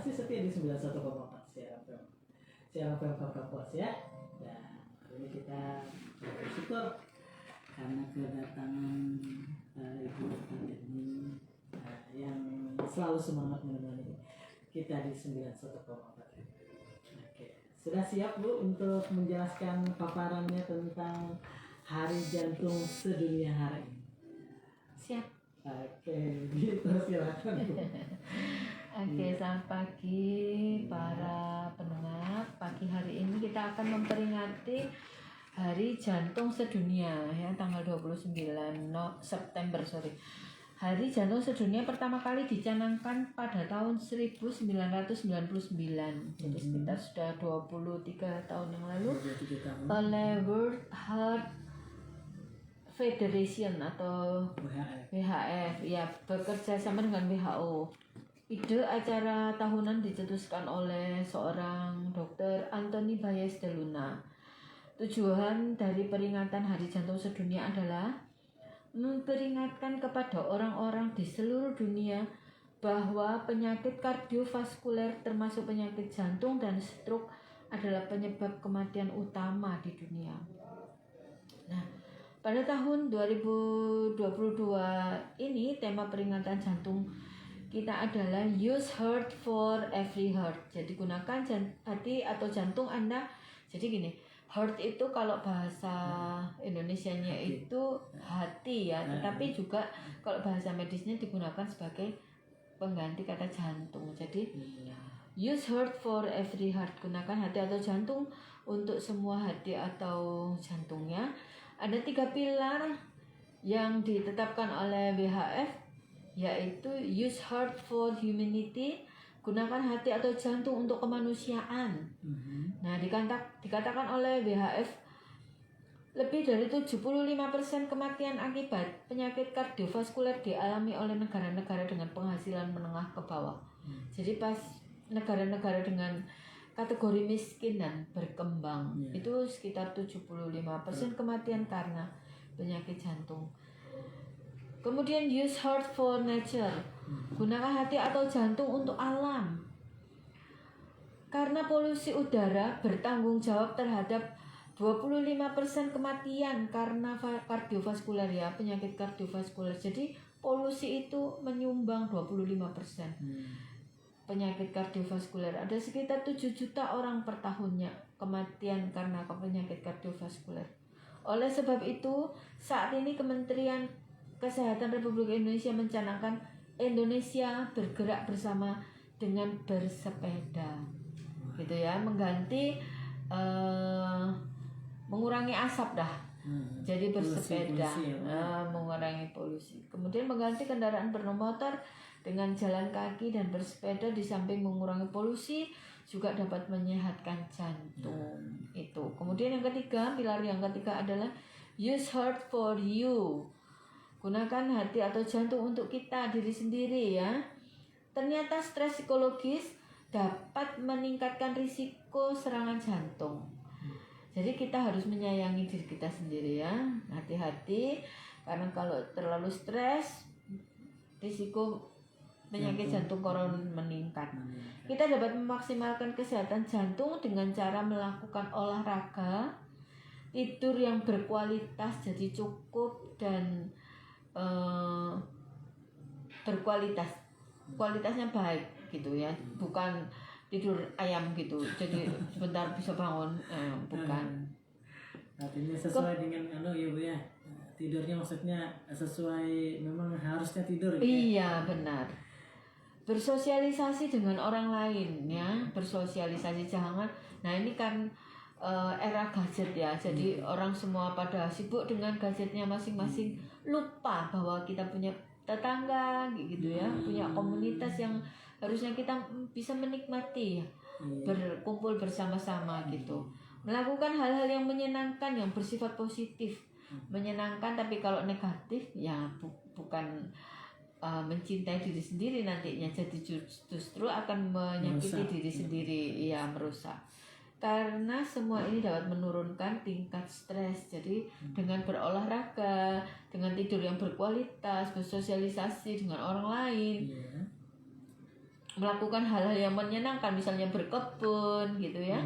masih setia di 91,4 siaran FM Kapuas ya. Dan hari ini kita bersyukur karena kedatangan Ibu Tantini yang selalu semangat menemani kita di 91,4. Oke, sudah siap Bu untuk menjelaskan paparannya tentang Hari Jantung Sedunia hari ini? Siap. Oke, gitu silakan Bu. Oke, selamat pagi para pendengar. Pagi hari ini kita akan memperingati Hari Jantung Sedunia ya, tanggal 29 September. Hari Jantung Sedunia pertama kali dicanangkan pada tahun 1999. Jadi sekitar sudah 23 tahun yang lalu oleh World Heart Federation atau WHF ya, bekerja sama dengan WHO. Ide acara tahunan dicetuskan oleh seorang Dr. Anthony Bayes de Luna. Tujuan dari peringatan Hari Jantung Sedunia adalah memperingatkan kepada orang-orang di seluruh dunia bahwa penyakit kardiovaskuler termasuk penyakit jantung dan stroke adalah penyebab kematian utama di dunia. Nah, pada tahun 2022 ini tema peringatan jantung kita adalah Use Heart for Every Heart. Jadi gunakan hati atau jantung Anda. Jadi gini, heart itu kalau bahasa Indonesianya itu hati ya, tetapi juga kalau bahasa medisnya digunakan sebagai pengganti kata jantung. Jadi use heart for every heart, gunakan hati atau jantung untuk semua hati atau jantungnya. Ada 3 pilar yang ditetapkan oleh WHF, yaitu use heart for humanity, gunakan hati atau jantung untuk kemanusiaan. Nah, dikatakan oleh WHF lebih dari 75% kematian akibat penyakit kardiovaskuler dialami oleh negara-negara dengan penghasilan menengah ke bawah. Jadi pas negara-negara dengan kategori miskin dan berkembang itu sekitar 75% kematian karena penyakit jantung. Kemudian use heart for nature, gunakan hati atau jantung untuk alam. Karena polusi udara bertanggung jawab terhadap 25% kematian karena kardiovaskuler ya, penyakit kardiovaskuler. Jadi polusi itu menyumbang 25%. Penyakit kardiovaskuler. Ada sekitar 7 juta orang per tahunnya kematian karena penyakit kardiovaskuler. Oleh sebab itu, saat ini Kementerian Kesehatan Republik Indonesia mencanangkan Indonesia bergerak bersama dengan bersepeda. Gitu ya, mengganti mengurangi asap dah. Jadi bersepeda, mengurangi polusi. Kemudian mengganti kendaraan bermotor dengan jalan kaki dan bersepeda, di samping mengurangi polusi juga dapat menyehatkan jantung. Itu. Kemudian yang ketiga, pilar yang ketiga adalah use heart for you. Gunakan hati atau jantung untuk kita, diri sendiri ya. Ternyata stres psikologis dapat meningkatkan risiko serangan jantung. Jadi kita harus menyayangi diri kita sendiri ya. Hati-hati, karena kalau terlalu stres risiko penyakit jantung koroner meningkat. Kita dapat memaksimalkan kesehatan jantung dengan cara melakukan olahraga, tidur yang berkualitas, jadi cukup dan berkualitas, kualitasnya baik gitu ya, bukan tidur ayam gitu, jadi sebentar bisa bangun, bukan. Artinya sesuai dengan ya Bu ya, tidurnya maksudnya sesuai, memang harusnya tidur ya? Iya benar. Bersosialisasi dengan orang lain ya, bersosialisasi jangan. Nah ini kan era gadget ya, jadi orang semua pada sibuk dengan gadgetnya masing-masing, lupa bahwa kita punya tetangga gitu ya, punya komunitas yang harusnya kita bisa menikmati, berkumpul bersama-sama gitu, melakukan hal-hal yang menyenangkan, yang bersifat positif, menyenangkan. Tapi kalau negatif ya bukan mencintai diri sendiri nantinya, jadi justru akan menyakiti diri sendiri, ya merusak. Karena semua ini dapat menurunkan tingkat stres. Jadi dengan berolahraga, dengan tidur yang berkualitas, bersosialisasi dengan orang lain, melakukan hal-hal yang menyenangkan, misalnya berkebun gitu ya.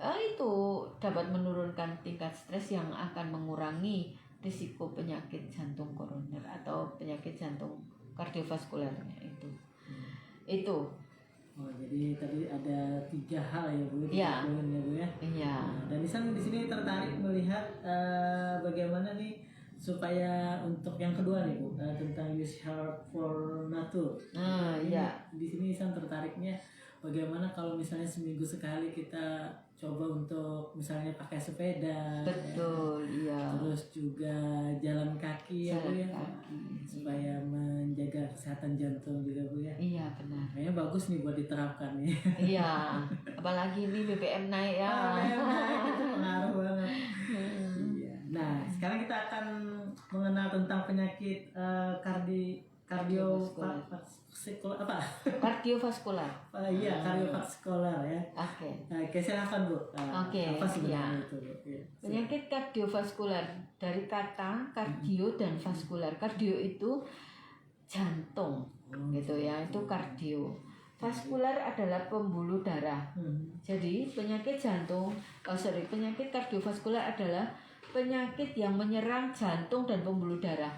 Itu dapat menurunkan tingkat stres yang akan mengurangi risiko penyakit jantung koroner atau penyakit jantung kardiovaskulernya itu. Itu. Oh, jadi tadi ada 3 hal ya Bu, 3 Ya. poin ya Bu ya. Iya. Nah, dan Nisan di sini tertarik melihat bagaimana nih supaya untuk yang kedua nih Bu, tentang use heart for nature. Iya. Di sini Nisan tertariknya bagaimana kalau misalnya seminggu sekali kita coba untuk misalnya pakai sepeda, Betul, iya. terus juga jalan kaki ya Bu ya, Jalan kaki. supaya menjaga kesehatan jantung juga Bu ya. Iya, benar. Kayaknya bagus nih buat diterapkan nih. Iya, apalagi ini BBM naik ya. Itu pengaruh banget. Iya. Nah, sekarang kita akan mengenal tentang penyakit Kardiovaskular. Kardiovaskular. Iya, kardiovaskular ya. Oke. Oke, silakan Bu. Oke, Apa sebenarnya iya. itu Bu? Iya. Penyakit kardiovaskular dari kata kardio dan vaskular. Kardio itu jantung, gitu ya. Itu kardio. Vaskular adalah pembuluh darah. Jadi penyakit penyakit kardiovaskular adalah penyakit yang menyerang jantung dan pembuluh darah.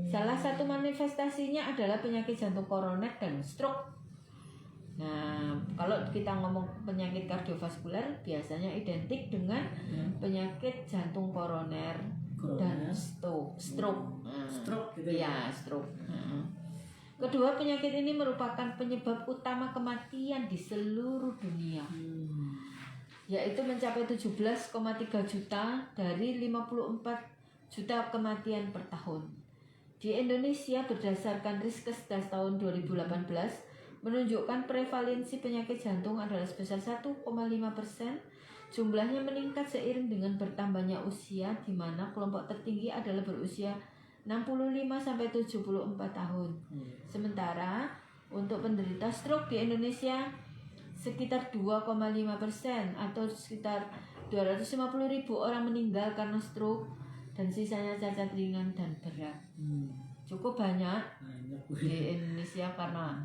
Salah satu manifestasinya adalah penyakit jantung koroner dan stroke. Nah, kalau kita ngomong penyakit kardiovaskular biasanya identik dengan penyakit jantung koroner dan stroke. Stroke gitu ya. Iya, stroke. Kedua, penyakit ini merupakan penyebab utama kematian di seluruh dunia. Yaitu mencapai 17,3 juta dari 54 juta kematian per tahun. Di Indonesia berdasarkan Riskesdas tahun 2018 menunjukkan prevalensi penyakit jantung adalah sebesar 1,5%. Jumlahnya meningkat seiring dengan bertambahnya usia, di mana kelompok tertinggi adalah berusia 65-74 tahun. Sementara untuk penderita stroke di Indonesia sekitar 2,5% atau sekitar 250.000 orang meninggal karena stroke dan sisanya cacat ringan dan berat. Cukup banyak di Indonesia karena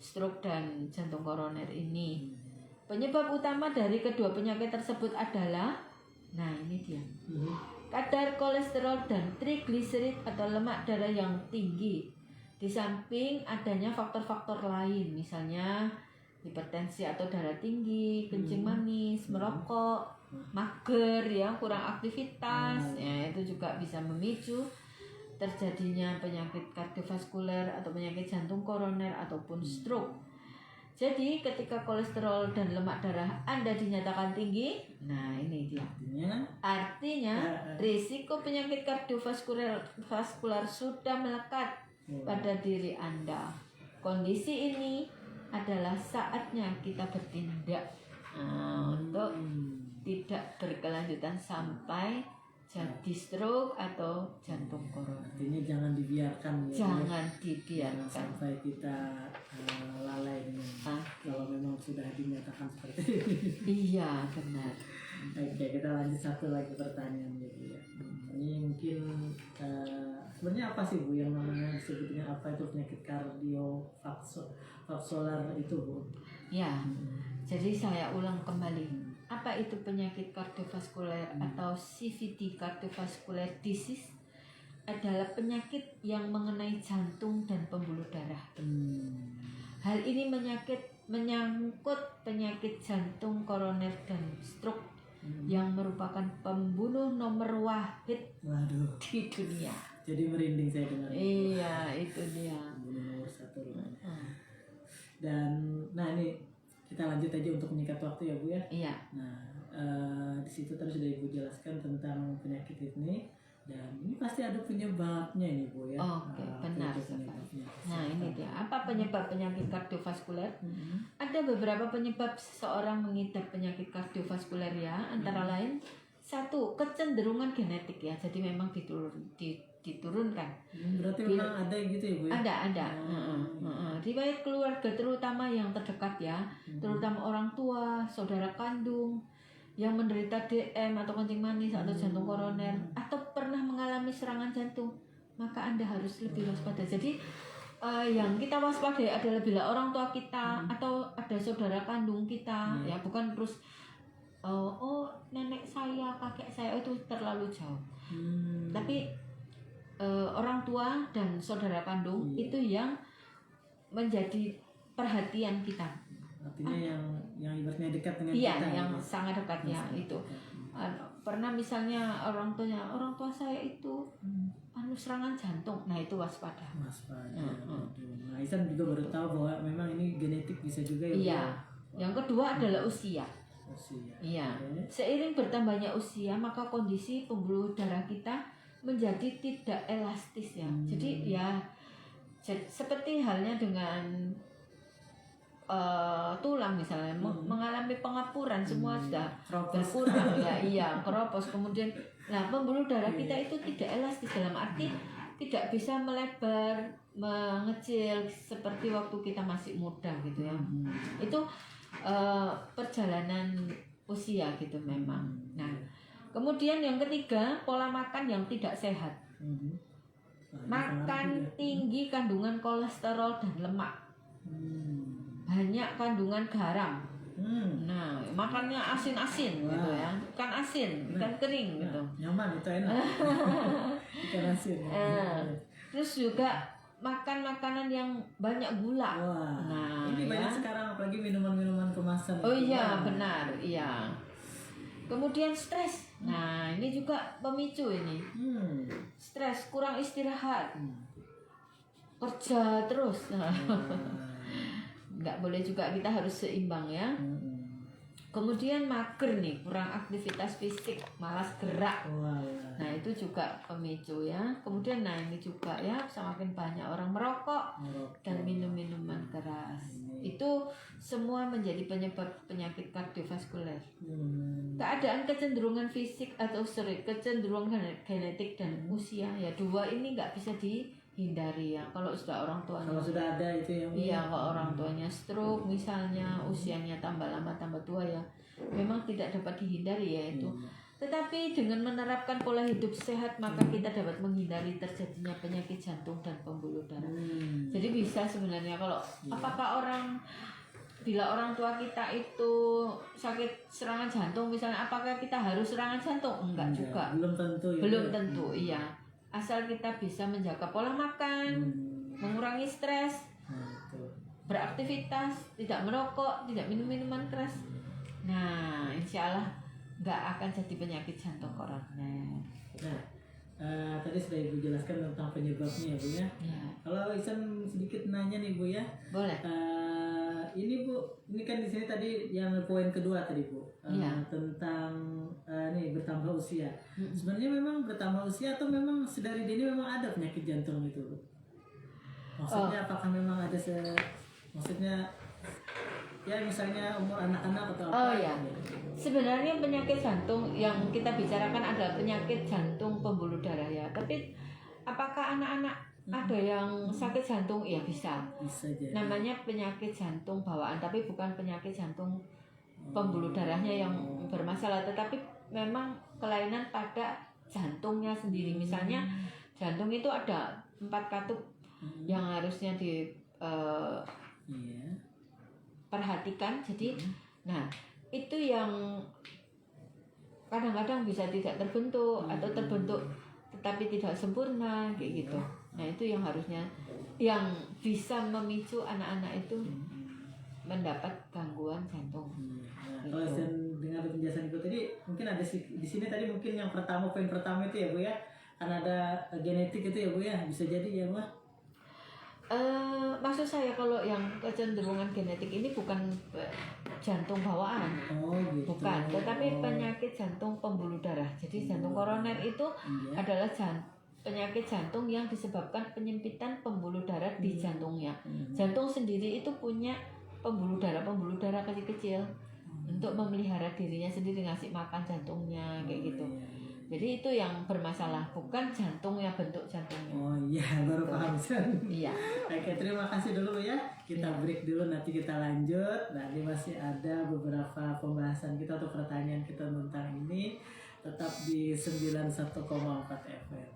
stroke dan jantung koroner ini. Penyebab utama dari kedua penyakit tersebut adalah, nah ini dia, kadar kolesterol dan trigliserid atau lemak darah yang tinggi. Di samping adanya faktor-faktor lain, misalnya hipertensi atau darah tinggi, kencing manis, merokok, mager ya, kurang aktivitas, ya itu juga bisa memicu terjadinya penyakit kardiovaskuler atau penyakit jantung koroner ataupun stroke. Jadi ketika kolesterol dan lemak darah Anda dinyatakan tinggi, nah ini dia. Artinya risiko penyakit kardiovaskular sudah melekat pada diri Anda. Kondisi ini adalah saatnya kita bertindak untuk tidak berkelanjutan sampai jadi stroke atau jantung koroner. Artinya jangan dibiarkan ya. Jangan dibiarkan sampai kita lalai dengan kalau memang sudah dinyatakan seperti ini. Iya, benar. Oke, kita lanjut satu lagi pertanyaan ya. Ini mungkin sebenarnya apa sih Bu yang namanya disebutnya apa itu penyakit kardiovaskular itu Bu? Ya, jadi saya ulang kembali. Apa itu penyakit kardiovaskuler atau CVD, cardiovascular disease? Adalah penyakit yang mengenai jantung dan pembuluh darah. Hal ini menyangkut penyakit jantung koroner dan stroke yang merupakan pembunuh nomor wahid di dunia. Jadi merinding saya dengar. Iya, itu dia. Pembunuh nomor 1. Dan nah ini kita lanjut aja untuk menyikat waktu ya Bu ya. Iya. Nah di situ tadi sudah Ibu jelaskan tentang penyakit ini dan ini pasti ada penyebabnya ini Bu ya. Oke, benar sekali. Nah ini dia. Apa penyebab penyakit kardiovaskuler? Ada beberapa penyebab seseorang mengidap penyakit kardiovaskuler ya. Antara lain 1, kecenderungan genetik ya. Jadi memang diturunkan. Berarti memang ada gitu ya Bu ya? Ada. Riwayat keluarga terutama yang terdekat ya, terutama orang tua, saudara kandung yang menderita DM atau kencing manis atau jantung koroner atau pernah mengalami serangan jantung, maka Anda harus lebih waspada. Jadi yang kita waspadai adalah bila orang tua kita atau ada saudara kandung kita, ya bukan terus oh nenek saya, kakek saya itu terlalu jauh. Tapi orang tua dan saudara kandung itu yang menjadi perhatian kita. Artinya yang ibaratnya dekat dengan iya, kita. Yang sangat dekat ya itu. Pernah misalnya orang tua saya itu serangan jantung, nah itu waspada. Nah, Isan juga baru tahu bahwa memang ini genetik bisa juga ya. Iya. Yang kedua adalah usia. Iya. Seiring bertambahnya usia, maka kondisi pembuluh darah kita menjadi tidak elastis ya. Jadi ya seperti halnya dengan tulang misalnya mengalami pengapuran, semua sudah berkurang ya, iya, keropos. Kemudian pembuluh darah kita itu tidak elastis, dalam arti tidak bisa melebar, mengecil seperti waktu kita masih muda gitu ya. Itu perjalanan usia gitu memang. Nah, kemudian yang ketiga, pola makan yang tidak sehat. Makan tinggi kandungan kolesterol dan lemak. Banyak kandungan garam. Nah, makannya asin-asin gitu ya. Ikan asin, ikan kering gitu. Nyaman itu enak. Ikan asin. Terus juga makan makanan yang banyak gula. Nah, ini banyak sekarang apalagi minuman-minuman kemasan. Oh iya, benar, iya. Kemudian stres. Nah, ini juga pemicu ini. Stres, kurang istirahat. Kerja terus. Nggak boleh juga, kita harus seimbang ya. Kemudian mager nih, kurang aktivitas fisik, malas gerak. Nah itu juga pemicu ya. Kemudian ini juga ya, semakin banyak orang merokok dan minum minuman keras. Itu semua menjadi penyebab penyakit kardiovaskuler. Keadaan kecenderungan fisik atau kecenderungan genetik dan usia ya, dua ini nggak bisa dihindari ya. Kalau sudah orang tuanya, kalau sudah ada itu yang iya, kalau orang tuanya stroke misalnya, usianya tambah lama tambah tua ya, memang tidak dapat dihindari ya itu. Tetapi dengan menerapkan pola hidup sehat, maka kita dapat menghindari terjadinya penyakit jantung dan pembuluh darah. Jadi bisa sebenarnya kalau apakah bila orang tua kita itu sakit serangan jantung misalnya, apakah kita harus serangan jantung? Enggak juga. Belum tentu ya. Belum tentu, iya. Asal kita bisa menjaga pola makan, mengurangi stres, beraktivitas, tidak merokok, tidak minum minuman keras. Nah, insya Allah nggak akan jadi penyakit jantung koroner. Nah, tadi sudah Ibu jelaskan tentang penyebabnya ya Bu ya. Kalau Isan sedikit nanya nih Bu ya. Boleh. Ini Bu, ini kan di sini tadi yang poin kedua tadi Bu, tentang nih bertambah usia. Sebenarnya memang bertambah usia atau memang sedari dini memang ada penyakit jantung itu Bu? Maksudnya apakah memang ada maksudnya ya misalnya umur anak-anak atau apa? Oh ya, sebenarnya penyakit jantung yang kita bicarakan adalah penyakit jantung pembuluh darah ya. Tapi apakah anak-anak ada yang sakit jantung? Ya bisa. Jadi. Namanya penyakit jantung bawaan, tapi bukan penyakit jantung pembuluh darahnya yang bermasalah, tetapi memang kelainan pada jantungnya sendiri. Misalnya jantung itu ada 4 katup yang harusnya perhatikan. Jadi nah itu yang kadang-kadang bisa tidak terbentuk atau terbentuk tetapi tidak sempurna kayak gitu. Nah itu yang harusnya, yang bisa memicu anak-anak itu mendapat gangguan jantung. Kalau saya dengar penjelasan Ibu tadi, mungkin ada di sini tadi mungkin yang pertama, poin pertama itu ya Bu ya, kan ada genetik itu ya Bu ya, bisa jadi ya Bu. Maksud saya kalau yang kecenderungan genetik ini bukan jantung bawaan, bukan, tetapi penyakit jantung pembuluh darah. Jadi jantung koroner itu adalah penyakit jantung yang disebabkan penyempitan pembuluh darah di jantungnya. Jantung sendiri itu punya pembuluh darah kecil-kecil untuk memelihara dirinya sendiri, ngasih makan jantungnya kayak gitu. Jadi itu yang bermasalah, bukan jantungnya, bentuk jantungnya. Oh iya, baru paham San. Iya. Oke, terima kasih dulu ya. Kita break dulu, nanti kita lanjut. Nah, ini masih ada beberapa pembahasan kita atau pertanyaan kita tentang ini. Tetap di 91,4 FM.